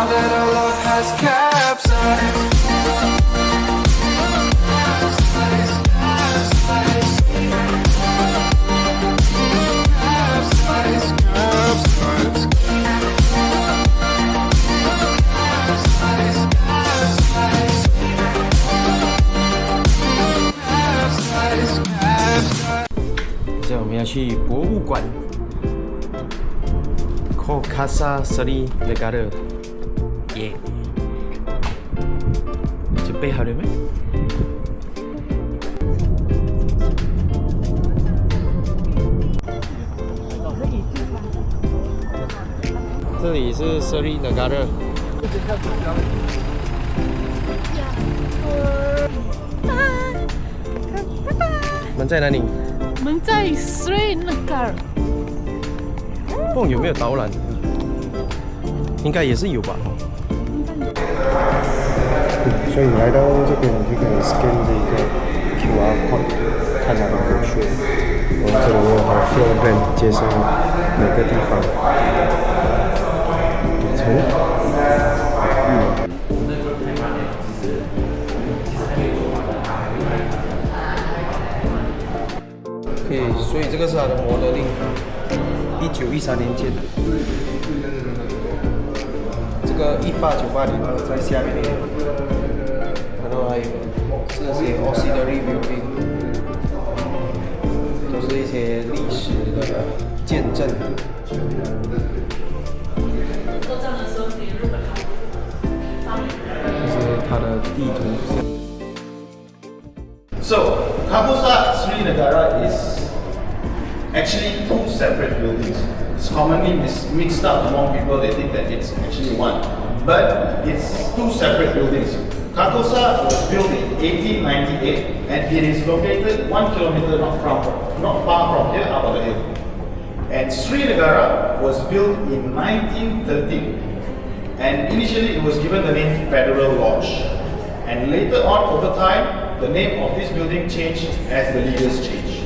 now that our love has capsized. Capsized. 现在我们要去博物馆 Carcosa Seri Negara， 耶！准备好了没？这里是 Seri Negara。我们在哪里？我们在 Seri Negara。不懂有没有导览？应该也是有吧。所以来到这边，你就可以 scan 这个 QR code， 看它的国学。我们这里有好 floor plan 介绍每个地方。底层。OK， 所以这个是它的模特令，1913年建的。这个1898年在下面，然后还有这些 auxiliary building， 都是一些历史的见证。这是它的地图。So, Carcosa Seri Negara is actually two separate buildings. It's commonly mixed up among people. They think that it's actually one, but it's two separate buildings. Carcosa was built in 1898, and it is located 1 kilometer not far from here, up on the hill. And Seri Negara was built in 1913, and initially it was given the name Federal Lodge, and later on, over time, the name of this building changed as the leaders changed.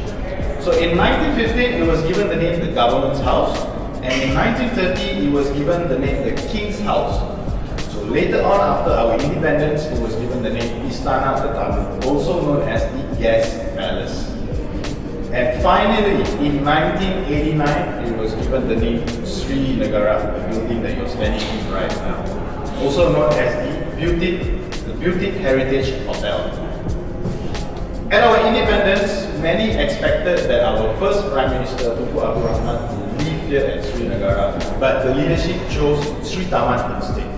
So in 1915, it was given the name the Government's House, and in 1930, it was given the name the King's House. So later on, after our independence, it was given the name Istana Tetamu, also known as the Gas Palace. And finally, in 1989, it was given the name Seri Negara, the building that you're standing in right now, also known as the Beauty Heritage Hotel. At our independence, many expected that our first Prime Minister, Tunku Abdul Rahman, would live here at Seri Negara, but the leadership chose Sri Taman instead.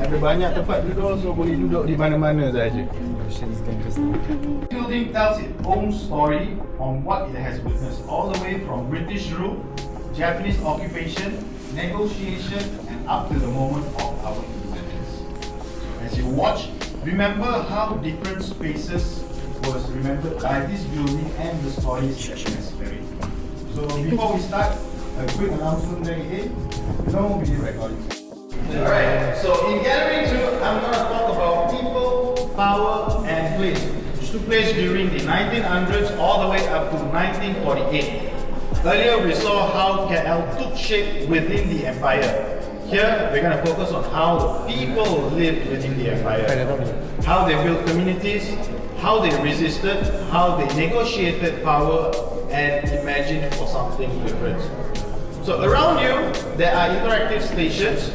Ada banyak tempat duduk, so boleh duduk di mana-mana saja. The building tells its own story on what it has witnessed, all the way from British rule, Japanese occupation, negotiation, and up to the moment of our independence. As you watch, remember how different spaces was remembered by this building and the stories that it has carried. So before we start, a quick announcement there again, no video recording. Alright, so in Gallery 2, I'm going to talk about people, power, and place, which took place during the 1900s all the way up to 1948. Earlier we saw how KL took shape within the empire. Here we're going to focus on how the people lived within the empire. How they built communities, how they resisted, how they negotiated power and imagined for something different. So around you there are interactive stations.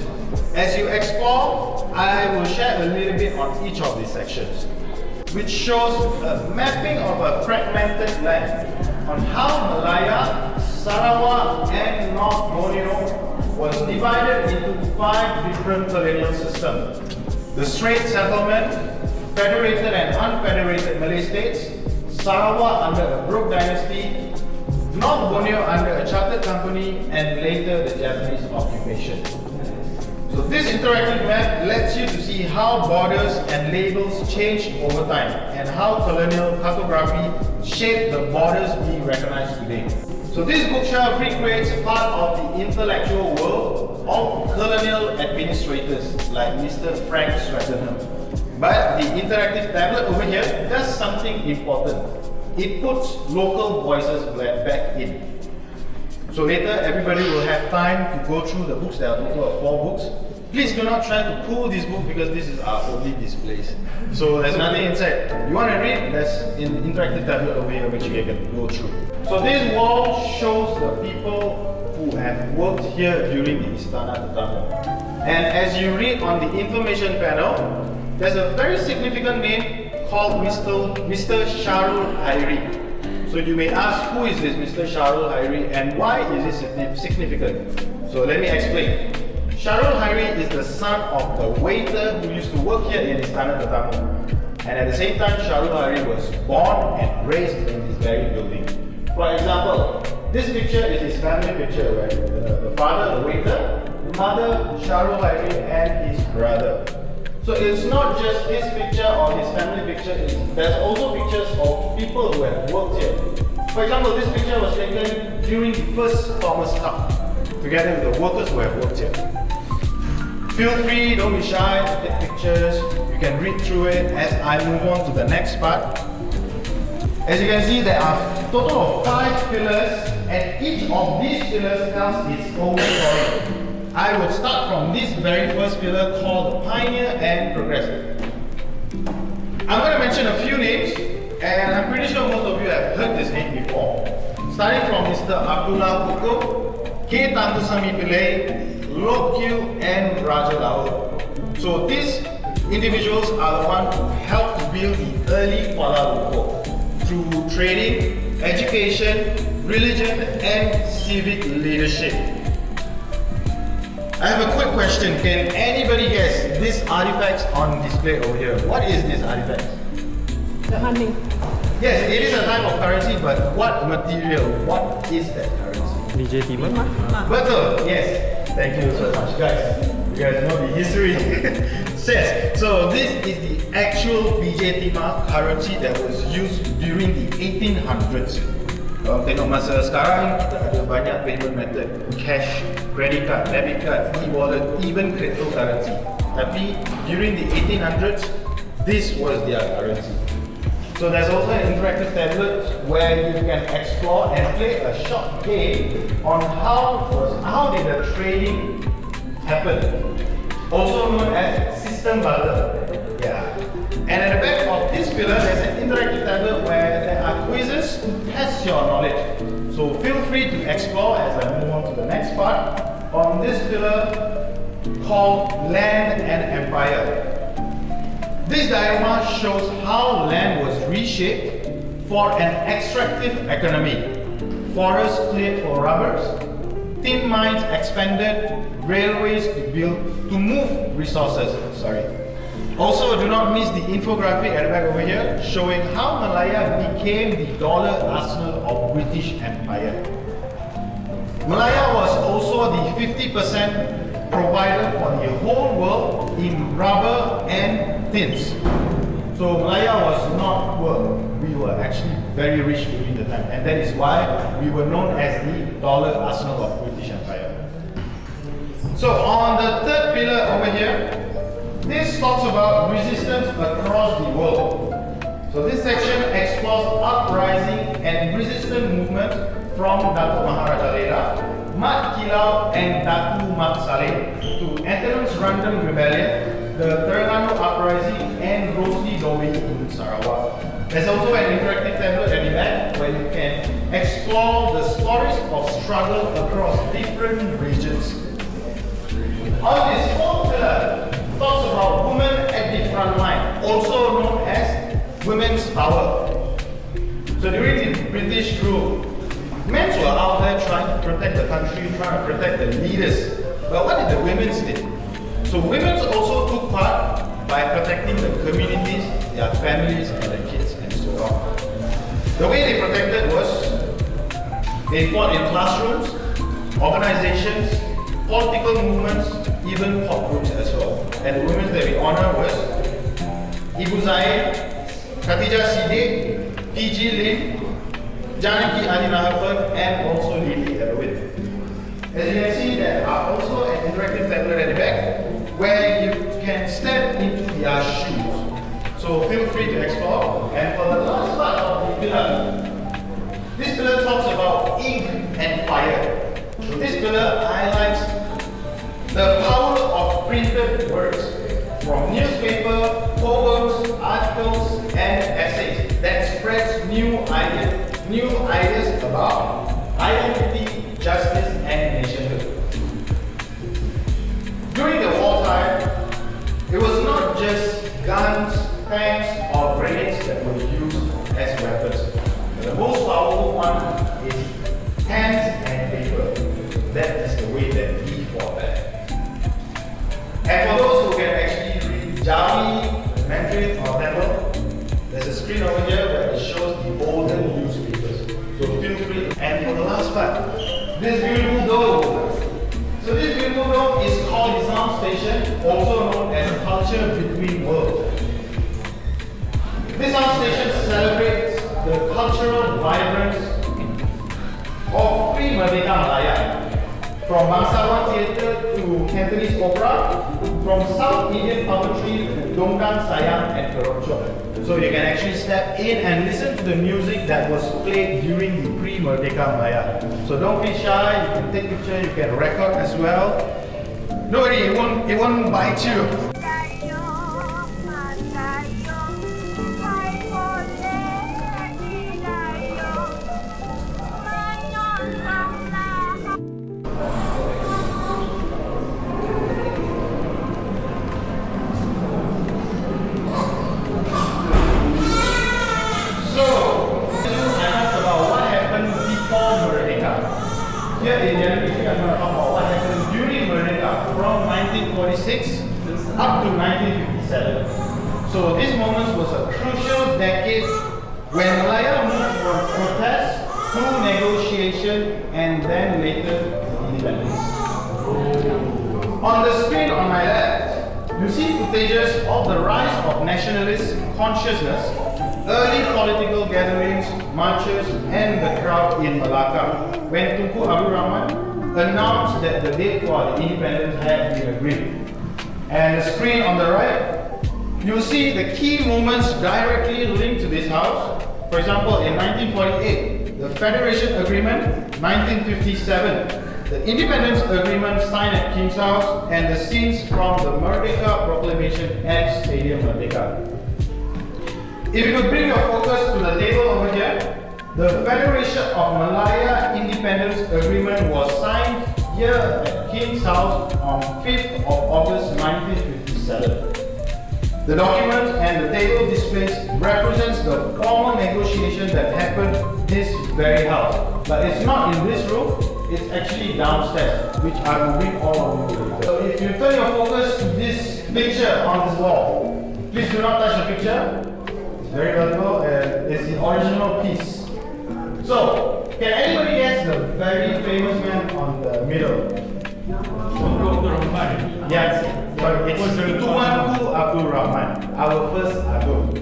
As you explore, I will share a little bit on each of these sections, which shows a mapping of a fragmented land on how Malaya, Sarawak and North Borneo was divided into 5 different colonial systems. The Strait Settlement, Federated and Unfederated Malay States, Sarawak under a Brooke Dynasty, North Borneo under a chartered company, and later the Japanese occupation. So this interactive map lets you to see how borders and labels change over time and how colonial cartography shaped the borders we recognize today. So this bookshelf recreates part of the intellectual world of colonial administrators like Mr. Frank Swettenham. But the interactive tablet over here does something important. It puts local voices back in. So later everybody will have time to go through the books. There are a total of 4 books. Please do not try to pull this book because this is our only displays. So there's nothing inside. You want to read? There's an interactive tablet over here which you can go through. So this wall shows the people who have worked here during the Istana Tetamu. And as you read on the information panel, there's a very significant name called Mr. Jalur Gemilang. So you may ask, who is this Mr. Jalur Gemilang and why is it significant? So let me explain. Jalur Gemilang is the son of the waiter who used to work here in Istana Tetamu. And at the same time, Jalur Gemilang was born and raised in this very building. For example, this picture is his family picture, where the father, the waiter, the mother, Jalur Gemilang, and his brother. So it's not just his picture or his family picture, there's also pictures of people who have worked here. For example, this picture was taken during the first Thomas Cup, together with the workers who have worked here. Feel free, don't be shy to take pictures. You can read through it as I move on to the next part. As you can see, there are a total of 5 pillars, and each of these pillars tells its own story. I would start from this very first pillar called the Pioneer and Progressive. I'm going to mention a few names, and I'm pretty sure most of you have heard this name before. Starting from Mr. Abdullah Hukum, K. Tangusami Pillai, Lok Kyu, and Raja Laul. So these individuals are the ones who helped to build the early Kuala Lumpur through trading, education, religion, and civic leadership. I have a quick question. Can anybody guess these artifacts on display over here? What is this artifact? The money. Yes, it is a type of currency, but what material? What is that currency? Bijih Timah. Betul, yes. Thank you so much, guys. You guys know the history. Says, so this is the actual Bijih Timah currency that was used during the 1800s. Kalau tengok masa sekarang, kita ada banyak payment method. Cash, credit card, debit card, e-wallet, even cryptocurrency. Tapi during the 1800s, this was their currency. So there's also an interactive tablet where you can explore and play a short game on how did the trading happen. Also known as system barter. Yeah. And at the back of this pillar, there's an interactive tablet where there are quizzes to test your knowledge. So feel free to explore as I move on to the next part on this pillar called Land and Empire. This diagram shows how land was reshaped for an extractive economy. Forests cleared for rubbers, tin mines expanded, railways to move resources. Also, do not miss the infographic at the back over here showing how Malaya became the dollar arsenal of British Empire. Malaya was also the 50% provider for the whole world in rubber and tins. So Malaya was not poor. We were actually very rich during the time, and that is why we were known as the dollar arsenal of British Empire. So on the third pillar over here, this talks about resistance across the world. So this section explores uprising and resistance movement from Datuk Maharaja Leda, Mat Kilau and Datu Mat Saleh to Antelum's Random Rebellion, the Terengganu Uprising, and Rosli Dowi in Sarawak. There's also an interactive tablet at the back where you can explore the stories of struggle across different regions. On this fourth pillar, talks about women at the front line, also known as women's power. So during the British rule, men were out there trying to protect the country, trying to protect the leaders. But what did the women do? So women also took part by protecting the communities, their families, and their kids, and so on. The way they protected was they fought in classrooms, organizations, political movements, even pop groups as well. And the women that we honor was Ibu Zaid, Khatijah Siddiq, P.G. Lim, Janaki Ali Nahapan, and also Lily Erwin. As you can see, there are also an interactive tablet at the back where you can step into their shoes. So feel free to explore. And for the last part of the pillar, this pillar talks about ink and fire. So this pillar highlights the power of printed words from newspaper, poems, articles, and essays that spreads new ideas about identity, justice, and nationhood. During the wartime, it was not just guns, tanks, or grenades that were used as weapons. The most powerful one is pens and paper. That is the way that we fought back. And for those who can actually read Jawi, Mandarin, or Tamil, there's a screen over here where it shows the olden newspapers. So feel free. And for the last part, this beautiful dome. So this beautiful dome is called the Sound Station, also known as Culture Between Worlds. This sound station celebrates the cultural vibrance of pre-Merdeka Malaya. From Bangsawan Theatre to Cantonese Opera, from South Indian puppetry to Donggang Sayang and Keroncong. So you can actually step in and listen to the music that was played during the pre-Merdeka Malaya. So don't be shy, you can take pictures, you can record as well. Don't worry, it won't bite you. Here in Jalur I'm going to talk about what happened during Merdeka from 1946 up to 1957. So this moment was a crucial decade when Malaya moved from protest through negotiation and then later independence. On the screen on my left, you see footages of the rise of nationalist consciousness, early political gatherings, marches, and the crowd in Malacca when Tunku Abdul Rahman announced that the date for the independence had been agreed. And the screen on the right, you'll see the key moments directly linked to this house. For example, in 1948, the Federation Agreement, 1957, the Independence Agreement signed at King's House, and the scenes from the Merdeka Proclamation at Stadium Merdeka. If you could bring your focus to the table over here, the Federation of Malaya Independence Agreement was signed here at King's House on 5th of August 1957. The document and the table displays represents the formal negotiation that happened this very house. But it's not in this room, it's actually downstairs, which I will bring all of you later. So if you turn your focus to this picture on this wall, please do not touch the picture. It's very valuable and it's the original piece. So, can anybody guess the very famous man on the middle? Yes, sorry, it's Tunku Abdul Rahman, our first Agong.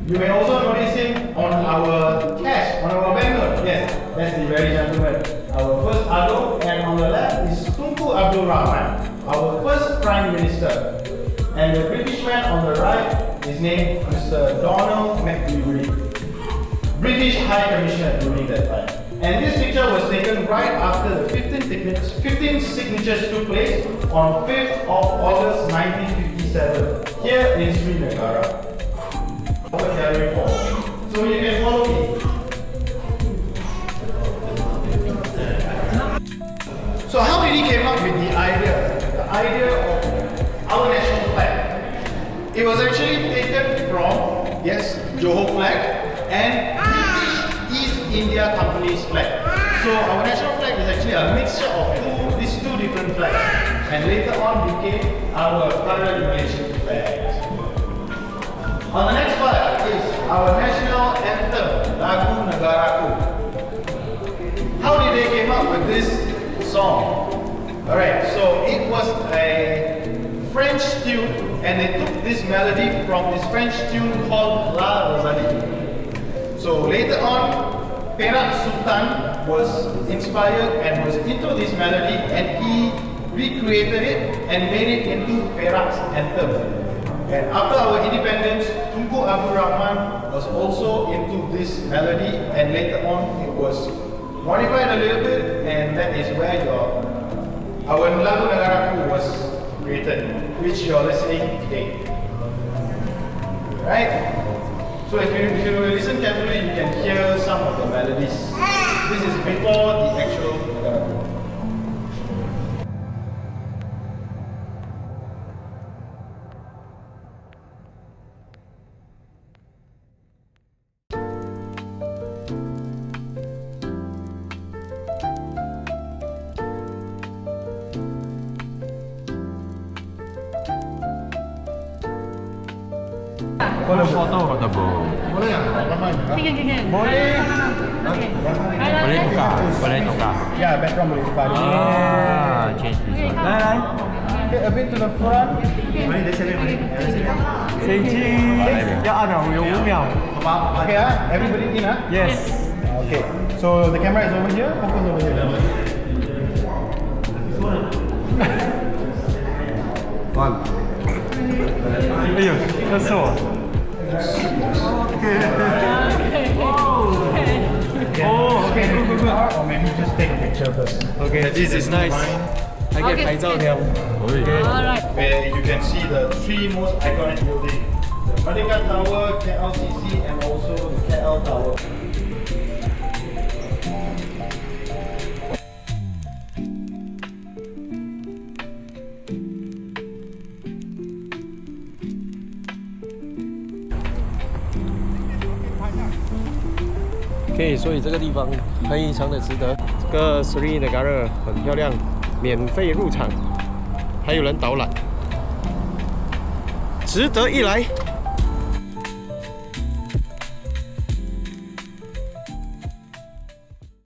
You may also notice him on our cash, on our bank note. Yes, that's the very gentleman. Our first Agong, and on the left is Tunku Abdul Rahman, our first Prime Minister. And the British man on the right is named Mr. Donald McLeary, British High Commissioner during that time. And this picture was taken right after the 15 signatures took place on 5th of August 1957 here in Seri Negara. So you can follow me. So how did he came up with the idea of our national flag? It was actually taken from, yes, Johor flag and British East India Company's flag. So our national flag is actually a mixture of these two different flags, and later on became our current Malaysian flag. On the next part is our national anthem, Lagu Negaraku. How did they came up with this song? Alright, so it was a French tune, and they took this melody from this French tune called La Rosalie. So later on, Perak Sultan was inspired and was into this melody, and he recreated it and made it into Perak's anthem. And after our independence, Tunku Tunku Abdul Rahman was also into this melody, and later on it was modified a little bit, and that is where our lagu negaraku was created, which you're listening today. Right? So if you listen carefully, you can hear some of the melodies. This is before the actual negaraku. Boleh foto bu. Boleh ya? Boleh. Boleh tukar. Yeah, background boleh tukar. Change this one. Okay, a bit to the front. 飞机要按了，有5秒。 Okay, everybody in, Yes. Okay, so the camera is over here. Focus over here. One. 哎呦，这是我。Oh, okay, good. Or maybe just take a picture first. Okay, this is nice. 还可以拍照条。 Alright. Where you can see the three most iconic buildings: the Merdeka Tower, KLCC, and also the KL Tower. OK， 所以这个地方非常的值得。这个 Seri Negara 很漂亮，免费入场，还有人导览，值得一来。